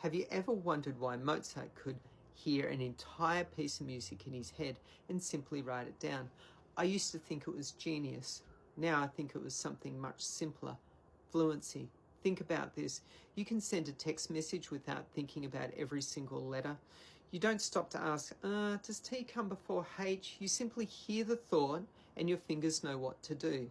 Have you ever wondered why Mozart could hear an entire piece of music in his head and simply write it down? I used to think it was genius. Now I think it was something much simpler. Fluency. Think about this. You can send a text message without thinking about every single letter. You don't stop to ask, does T come before H? You simply hear the thought and your fingers know what to do.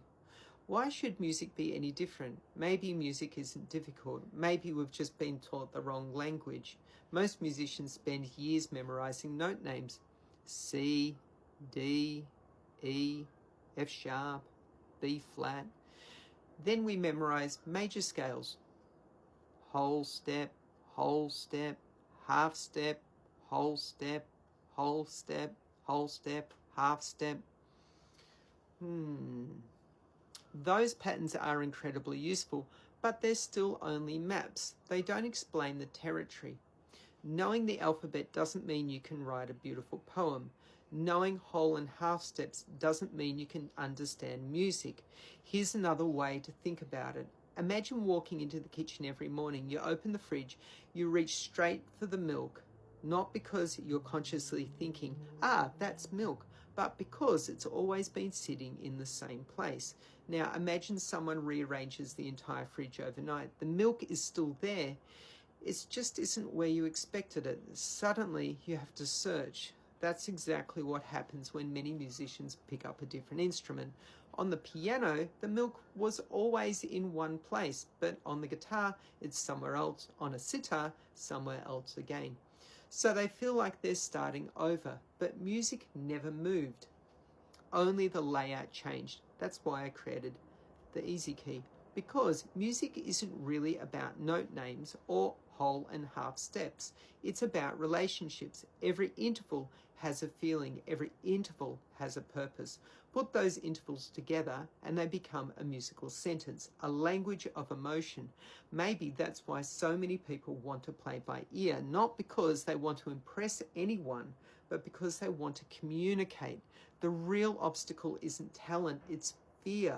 Why should music be any different? Maybe music isn't difficult. Maybe we've just been taught the wrong language. Most musicians spend years memorizing note names. C, D, E, F sharp, B flat. Then we memorize major scales. Whole step, half step, whole step, whole step, whole step, half step. Those patterns are incredibly useful, but they're still only maps. They don't explain the territory. Knowing the alphabet doesn't mean you can write a beautiful poem. Knowing whole and half steps doesn't mean you can understand music. Here's another way to think about it. Imagine walking into the kitchen every morning. You open the fridge, you reach straight for the milk, not because you're consciously thinking, that's milk, but because it's always been sitting in the same place. Now imagine someone rearranges the entire fridge overnight. The milk is still there. It just isn't where you expected it. Suddenly you have to search. That's exactly what happens when many musicians pick up a different instrument. On the piano, the milk was always in one place, but on the guitar, it's somewhere else. On a sitar, somewhere else again. So they feel like they're starting over, but music never moved. Only the layout changed. That's why I created the easy key, because music isn't really about note names or whole and half steps. It's about relationships. Every interval has a feeling. Every interval has a purpose. Put those intervals together and they become a musical sentence, a language of emotion. Maybe that's why so many people want to play by ear, not because they want to impress anyone, but because they want to communicate. The real obstacle isn't talent, it's fear.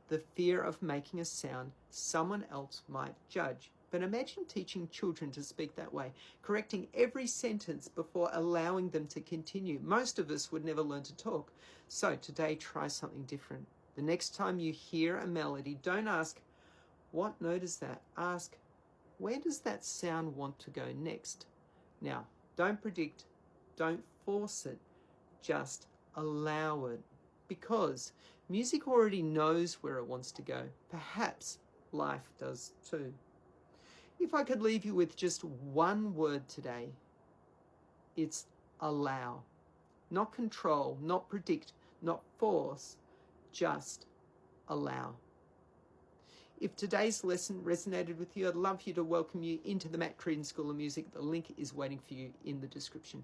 The fear of making a sound someone else might judge. But imagine teaching children to speak that way, correcting every sentence before allowing them to continue. Most of us would never learn to talk. So today, try something different. The next time you hear a melody, don't ask, what note is that? Ask, where does that sound want to go next? Now, don't predict, don't force it, just allow it. Because music already knows where it wants to go. Perhaps life does too. If I could leave you with just one word today, it's allow. Not control, not predict, not force, just allow. If today's lesson resonated with you, I'd love you to welcome you into the Mat Creedon School of Music. The link is waiting for you in the description.